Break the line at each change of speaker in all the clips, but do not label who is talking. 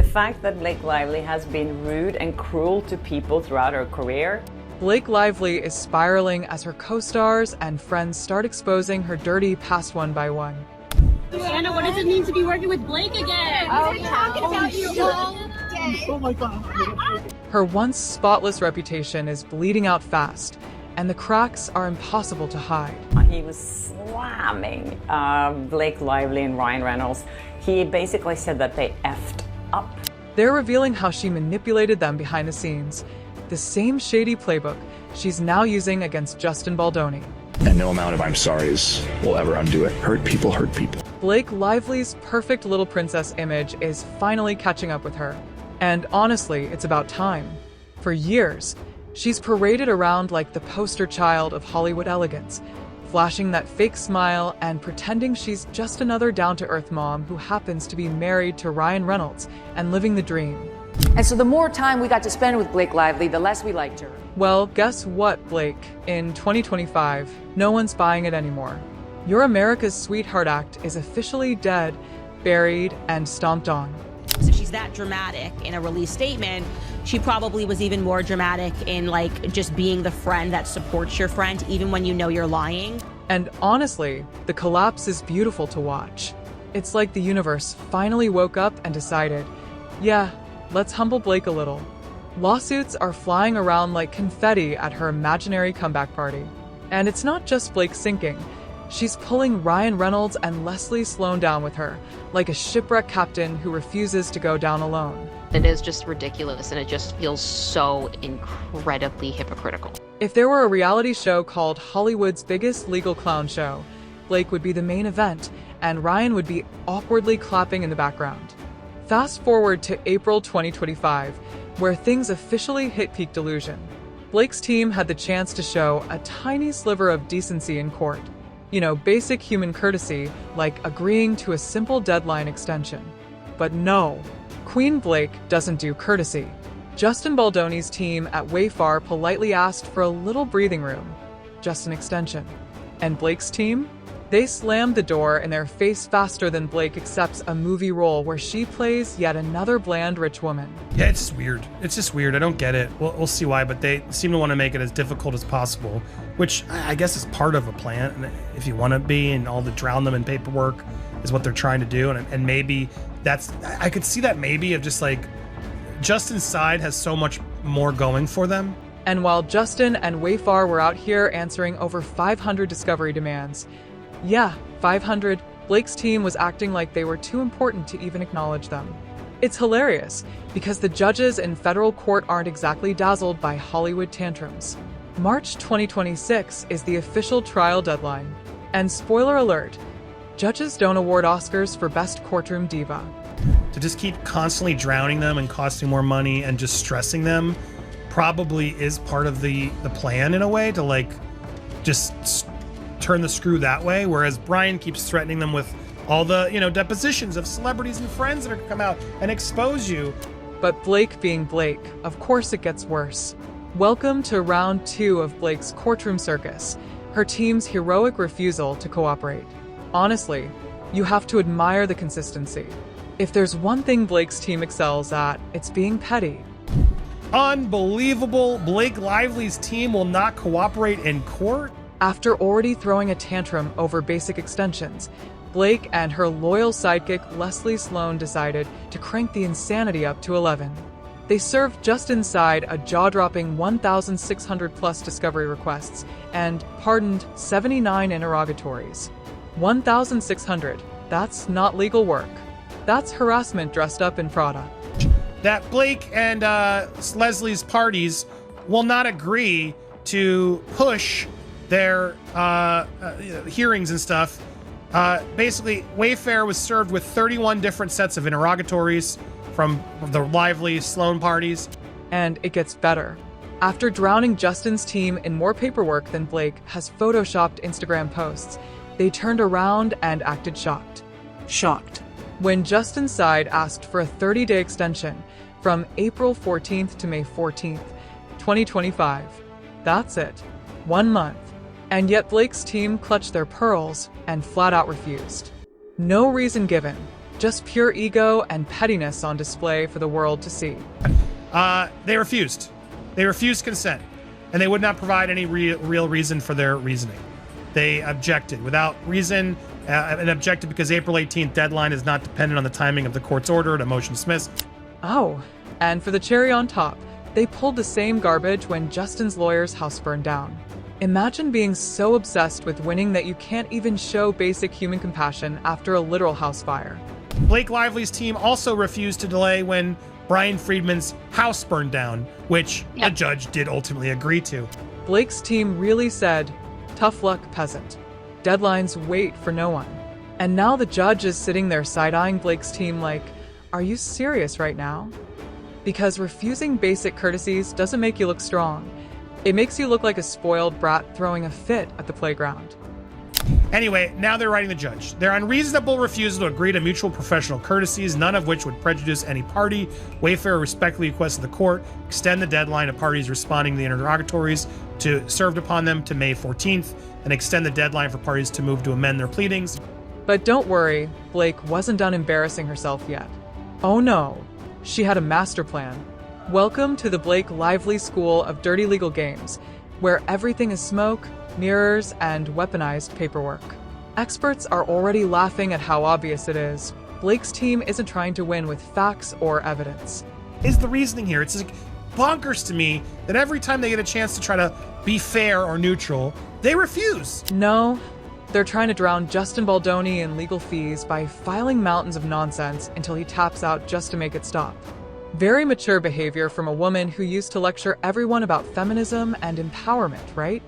The fact that Blake Lively has been rude and cruel to people throughout her career.
Blake Lively is spiraling as her co-stars and friends start exposing her dirty past one by one.
Anna, what does it mean to be working with Blake again?
Oh, yeah. Talking about you all day.
Oh my God.
Her once spotless reputation is bleeding out fast, and the cracks are impossible to hide.
He was slamming Blake Lively and Ryan Reynolds. He basically said that they effed up.
They're revealing how she manipulated them behind the scenes, the same shady playbook she's now using against Justin Baldoni.
And no amount of I'm sorry's will ever undo it. Hurt people hurt people.
Blake Lively's perfect little princess image is finally catching up with her. And honestly, it's about time. For years, she's paraded around like the poster child of Hollywood elegance, flashing that fake smile and pretending she's just another down-to-earth mom who happens to be married to Ryan Reynolds and living the dream.
And so the more time we got to spend with Blake Lively, the less we liked her.
Well, guess what, Blake? In 2025, no one's buying it anymore. Your America's Sweetheart Act is officially dead, buried, and stomped on.
If she's that dramatic in a release statement, she probably was even more dramatic in just being the friend that supports your friend even when you know you're lying.
And honestly, the collapse is beautiful to watch. It's like the universe finally woke up and decided, yeah, let's humble Blake a little. Lawsuits are flying around like confetti at her imaginary comeback party. And it's not just Blake sinking. She's pulling Ryan Reynolds and Leslie Sloan down with her, like a shipwreck captain who refuses to go down alone.
It is just ridiculous, and it just feels so incredibly hypocritical.
If there were a reality show called Hollywood's Biggest Legal Clown Show, Blake would be the main event, and Ryan would be awkwardly clapping in the background. Fast forward to April 2025, where things officially hit peak delusion. Blake's team had the chance to show a tiny sliver of decency in court. You know, basic human courtesy, like agreeing to a simple deadline extension. But no, Queen Blake doesn't do courtesy. Justin Baldoni's team at Wayfair politely asked for a little breathing room, just an extension. And Blake's team? They slammed the door in their face faster than Blake accepts a movie role where she plays yet another bland rich woman.
Yeah, it's just weird. It's just weird. I don't get it. We'll see why, but they seem to want to make it as difficult as possible, which I guess is part of a plan. And if you want to be, and all the drown them in paperwork is what they're trying to do. And maybe I could see that maybe of just like Justin's side has so much more going for them.
And while Justin and Wayfair were out here answering over 500 discovery demands, yeah, 500, Blake's team was acting like they were too important to even acknowledge them. It's hilarious, because the judges in federal court aren't exactly dazzled by Hollywood tantrums. March 2026 is the official trial deadline. And spoiler alert, judges don't award Oscars for Best Courtroom Diva.
To just keep constantly drowning them and costing more money and just stressing them probably is part of the plan in a way to just turn the screw that way, whereas Brian keeps threatening them with all the, depositions of celebrities and friends that are gonna come out and expose you.
But Blake being Blake, of course it gets worse. Welcome to round 2 of Blake's courtroom circus, her team's heroic refusal to cooperate. Honestly, you have to admire the consistency. If there's one thing Blake's team excels at, it's being petty.
Unbelievable. Blake Lively's team will not cooperate in court?
After already throwing a tantrum over basic extensions, Blake and her loyal sidekick Leslie Sloan decided to crank the insanity up to 11. They served Justin's side a jaw-dropping 1,600 plus discovery requests and pardoned 79 interrogatories. 1,600, that's not legal work. That's harassment dressed up in Prada.
That Blake and Leslie's parties will not agree to push their hearings and stuff. Basically, Wayfair was served with 31 different sets of interrogatories from the Lively Sloan parties.
And it gets better. After drowning Justin's team in more paperwork than Blake has photoshopped Instagram posts, they turned around and acted shocked. Shocked. When Justin's side asked for a 30-day extension from April 14th to May 14th, 2025. That's it. 1 month. And yet Blake's team clutched their pearls and flat out refused. No reason given, Just pure ego and pettiness on display for the world to see.
They refused. They refused consent, and they would not provide any real reason for their reasoning. They objected without reason, and objected because April 18th deadline is not dependent on the timing of the court's order to motion dismiss.
Oh, and for the cherry on top, they pulled the same garbage when Justin's lawyer's house burned down. Imagine being so obsessed with winning that you can't even show basic human compassion after a literal house fire.
Blake Lively's team also refused to delay when Brian Friedman's house burned down, which a judge did ultimately agree to.
Blake's team really said, "Tough luck, peasant. Deadlines wait for no one." And now the judge is sitting there side-eyeing Blake's team like, are you serious right now? Because refusing basic courtesies doesn't make you look strong. It makes you look like a spoiled brat throwing a fit at the playground.
Anyway, now they're writing the judge. Their unreasonable refusal to agree to mutual professional courtesies, none of which would prejudice any party. Wayfarer respectfully requested the court extend the deadline of parties responding to the interrogatories served upon them to May 14th, and extend the deadline for parties to move to amend their pleadings.
But don't worry, Blake wasn't done embarrassing herself yet. Oh no, she had a master plan. Welcome to the Blake Lively School of Dirty Legal Games, where everything is smoke, mirrors, and weaponized paperwork. Experts are already laughing at how obvious it is. Blake's team isn't trying to win with facts or evidence.
Is the reasoning here? It's like bonkers to me that every time they get a chance to try to be fair or neutral, they refuse.
No, they're trying to drown Justin Baldoni in legal fees by filing mountains of nonsense until he taps out just to make it stop. Very mature behavior from a woman who used to lecture everyone about feminism and empowerment, right?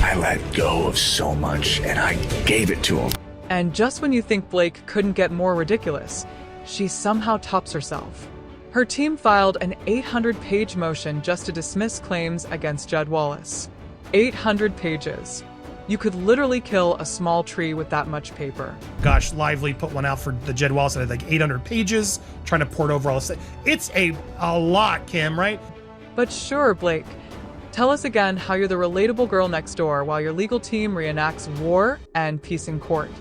I let go of so much, and I gave it to him.
And just when you think Blake couldn't get more ridiculous, she somehow tops herself. Her team filed an 800-page motion just to dismiss claims against Jed Wallace. 800 pages. You could literally kill a small tree with that much paper.
Gosh, Lively put one out for the Jed Wallace that had like 800 pages, trying to port over all this. It's a lot, Kim, right?
But sure, Blake. Tell us again how you're the relatable girl next door while your legal team reenacts war and peace in court.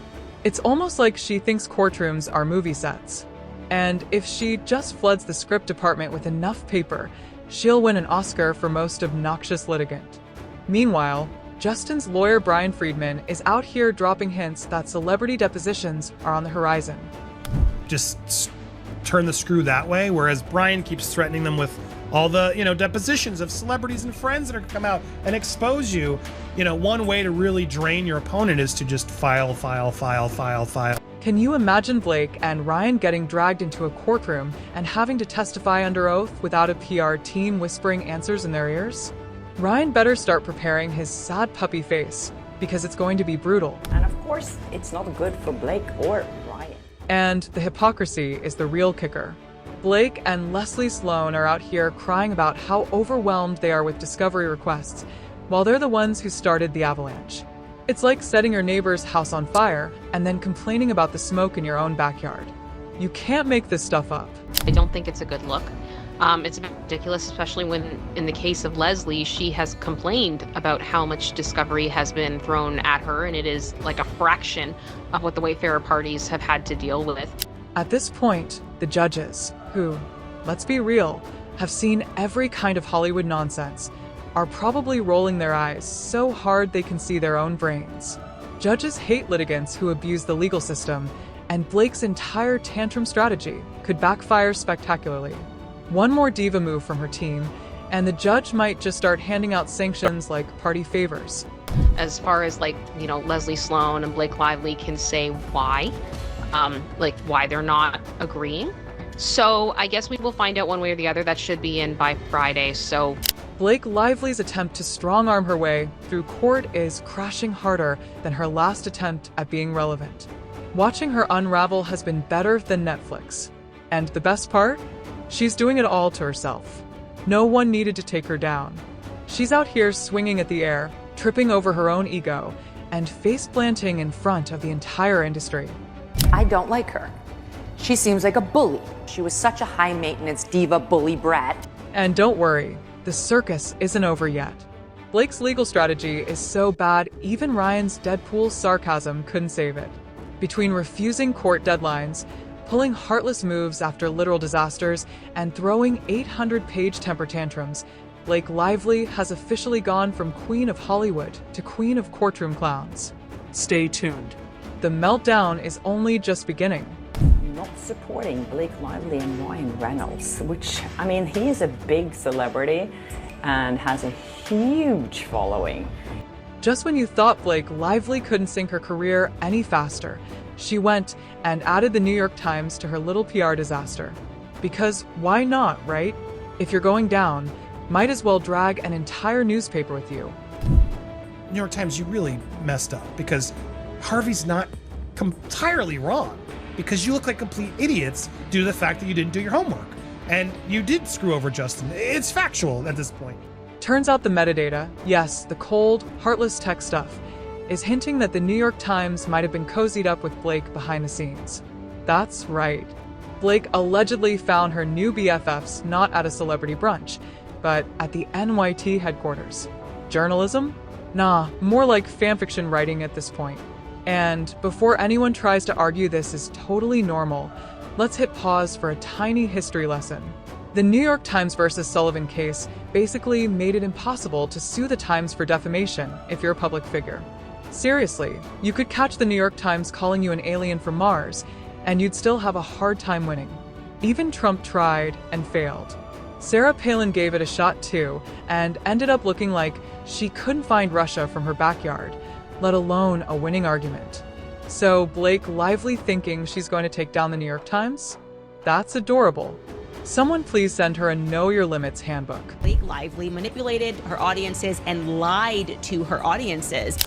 It's almost like she thinks courtrooms are movie sets. And if she just floods the script department with enough paper, she'll win an Oscar for most obnoxious litigant. Meanwhile, Justin's lawyer Brian Friedman is out here dropping hints that celebrity depositions are on the horizon.
Just turn the screw that way, whereas Brian keeps threatening them with all the, depositions of celebrities and friends that are going to come out and expose you. One way to really drain your opponent is to just file.
Can you imagine Blake and Ryan getting dragged into a courtroom and having to testify under oath without a PR team whispering answers in their ears? Ryan better start preparing his sad puppy face, because it's going to be brutal.
And of course, it's not good for Blake or Ryan.
And the hypocrisy is the real kicker. Blake and Leslie Sloan are out here crying about how overwhelmed they are with discovery requests, while they're the ones who started the avalanche. It's like setting your neighbor's house on fire and then complaining about the smoke in your own backyard. You can't make this stuff up.
I don't think it's a good look. It's a bit ridiculous, especially when, in the case of Leslie, she has complained about how much discovery has been thrown at her, and it is like a fraction of what the Wayfarer parties have had to deal with.
At this point, the judges, who, let's be real, have seen every kind of Hollywood nonsense, are probably rolling their eyes so hard they can see their own brains. Judges hate litigants who abuse the legal system, and Blake's entire tantrum strategy could backfire spectacularly. One more diva move from her team, and the judge might just start handing out sanctions like party favors.
As far as Leslie Sloan and Blake Lively can say why, why they're not agreeing. So I guess we will find out one way or the other. That should be in by Friday. So
Blake Lively's attempt to strong-arm her way through court is crashing harder than her last attempt at being relevant. Watching her unravel has been better than Netflix. And the best part? She's doing it all to herself. No one needed to take her down. She's out here swinging at the air, tripping over her own ego, and face-planting in front of the entire industry.
I don't like her. She seems like a bully. She was such a high-maintenance diva bully brat.
And don't worry, the circus isn't over yet. Blake's legal strategy is so bad, even Ryan's Deadpool sarcasm couldn't save it. Between refusing court deadlines, pulling heartless moves after literal disasters and throwing 800-page temper tantrums. Blake Lively has officially gone from Queen of Hollywood to Queen of Courtroom Clowns. Stay tuned. The meltdown is only just beginning.
Not supporting Blake Lively and Ryan Reynolds, which, I mean, he is a big celebrity and has a huge following.
Just when you thought Blake Lively couldn't sink her career any faster, she went and added the New York Times to her little PR disaster. Because why not, right? If you're going down, might as well drag an entire newspaper with you.
New York Times, you really messed up because Harvey's not entirely wrong, because you look like complete idiots due to the fact that you didn't do your homework. And you did screw over Justin. It's factual at this point.
Turns out the metadata, yes, the cold, heartless tech stuff, is hinting that the New York Times might have been cozied up with Blake behind the scenes. That's right. Blake allegedly found her new BFFs not at a celebrity brunch, but at the NYT headquarters. Journalism? Nah, more like fanfiction writing at this point. And before anyone tries to argue this is totally normal, let's hit pause for a tiny history lesson. The New York Times versus Sullivan case basically made it impossible to sue the Times for defamation if you're a public figure. Seriously, you could catch the New York Times calling you an alien from Mars, and you'd still have a hard time winning. Even Trump tried and failed. Sarah Palin gave it a shot too, and ended up looking like she couldn't find Russia from her backyard, let alone a winning argument. So Blake Lively thinking she's going to take down the New York Times? That's adorable. Someone please send her a Know Your Limits handbook.
Blake Lively manipulated her audiences and lied to her audiences.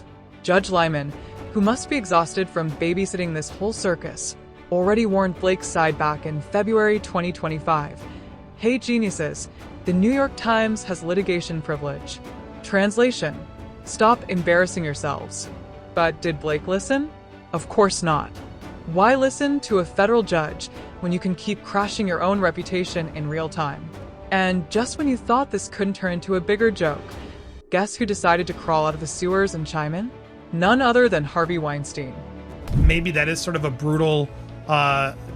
Judge Lyman, who must be exhausted from babysitting this whole circus, already warned Blake's side back in February 2025. Hey geniuses, the New York Times has litigation privilege. Translation: stop embarrassing yourselves. But did Blake listen? Of course not. Why listen to a federal judge when you can keep crashing your own reputation in real time? And just when you thought this couldn't turn into a bigger joke, guess who decided to crawl out of the sewers and chime in? None other than Harvey Weinstein.
Maybe that is sort of a brutal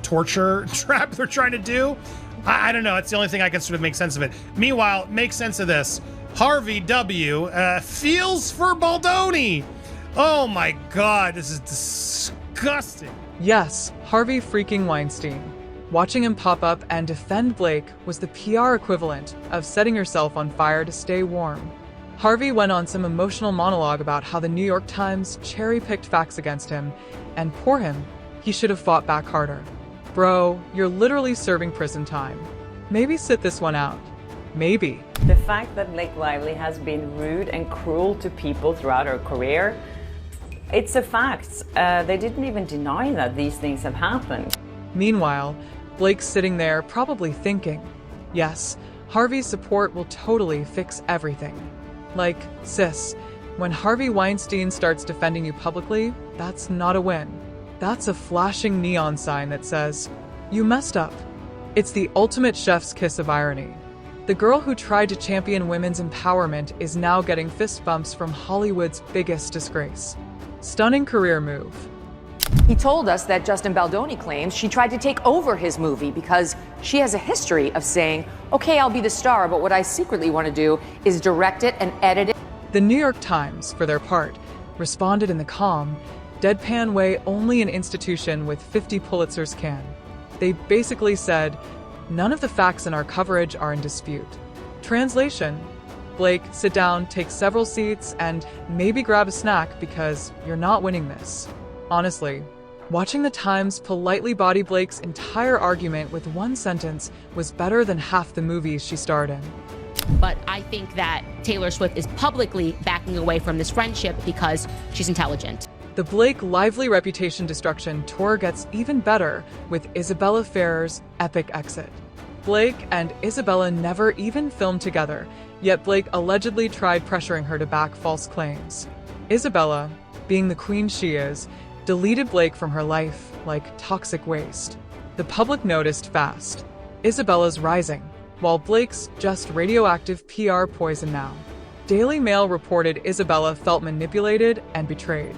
torture trap they're trying to do. I don't know. It's the only thing I can sort of make sense of it. Meanwhile, make sense of this. Harvey W. Feels for Baldoni. Oh my God, this is disgusting.
Yes, Harvey freaking Weinstein. Watching him pop up and defend Blake was the PR equivalent of setting yourself on fire to stay warm. Harvey went on some emotional monologue about how the New York Times cherry-picked facts against him, and poor him, he should have fought back harder. Bro, you're literally serving prison time. Maybe sit this one out. Maybe.
The fact that Blake Lively has been rude and cruel to people throughout her career, it's a fact. They didn't even deny that these things have happened.
Meanwhile, Blake's sitting there probably thinking, yes, Harvey's support will totally fix everything. Like, sis, when Harvey Weinstein starts defending you publicly, that's not a win. That's a flashing neon sign that says, you messed up. It's the ultimate chef's kiss of irony. The girl who tried to champion women's empowerment is now getting fist bumps from Hollywood's biggest disgrace. Stunning career move.
He told us that Justin Baldoni claims she tried to take over his movie because she has a history of saying, okay, I'll be the star, but what I secretly want to do is direct it and edit it.
The New York Times, for their part, responded in the calm, deadpan way only an institution with 50 Pulitzers can. They basically said, none of the facts in our coverage are in dispute. Translation: Blake, sit down, take several seats, and maybe grab a snack because you're not winning this. Honestly, watching the Times politely body Blake's entire argument with one sentence was better than half the movies she starred in.
But I think that Taylor Swift is publicly backing away from this friendship because she's intelligent.
The Blake Lively reputation destruction tour gets even better with Isabella Ferrer's epic exit. Blake and Isabella never even filmed together, yet Blake allegedly tried pressuring her to back false claims. Isabella, being the queen she is, deleted Blake from her life like toxic waste. The public noticed fast. Isabella's rising, while Blake's just radioactive PR poison now. Daily Mail reported Isabella felt manipulated and betrayed.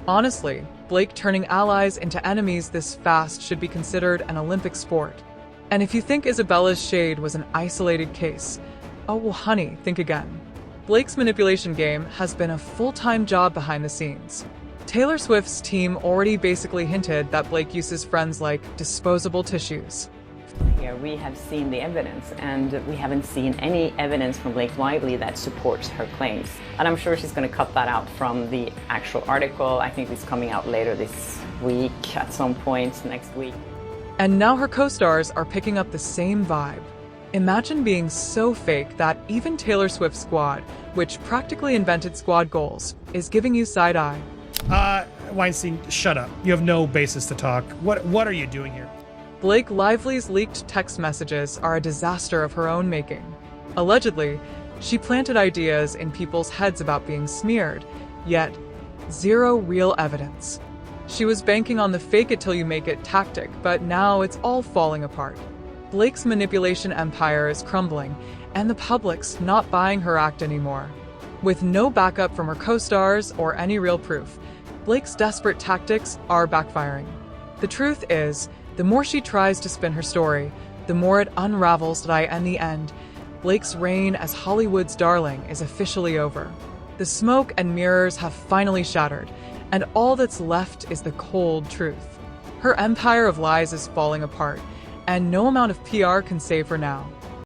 Honestly, Blake turning allies into enemies this fast should be considered an Olympic sport. And if you think Isabella's shade was an isolated case, oh well honey, think again. Blake's manipulation game has been a full-time job behind the scenes. Taylor Swift's team already basically hinted that Blake uses friends like disposable tissues.
Here we have seen the evidence, and we haven't seen any evidence from Blake Lively that supports her claims. And I'm sure she's going to cut that out from the actual article. I think it's coming out later this week, at some point next week.
And now her co-stars are picking up the same vibe. Imagine being so fake that even Taylor Swift's squad, which practically invented squad goals, is giving you side-eye.
Weinstein, shut up. You have no basis to talk. What are you doing here?
Blake Lively's leaked text messages are a disaster of her own making. Allegedly, she planted ideas in people's heads about being smeared, yet zero real evidence. She was banking on the fake it till you make it tactic, but now it's all falling apart. Blake's manipulation empire is crumbling, and the public's not buying her act anymore. With no backup from her co-stars or any real proof, Blake's desperate tactics are backfiring. The truth is, the more she tries to spin her story, the more it unravels that in the end, Blake's reign as Hollywood's darling is officially over. The smoke and mirrors have finally shattered, and all that's left is the cold truth. Her empire of lies is falling apart, and no amount of PR can save her now.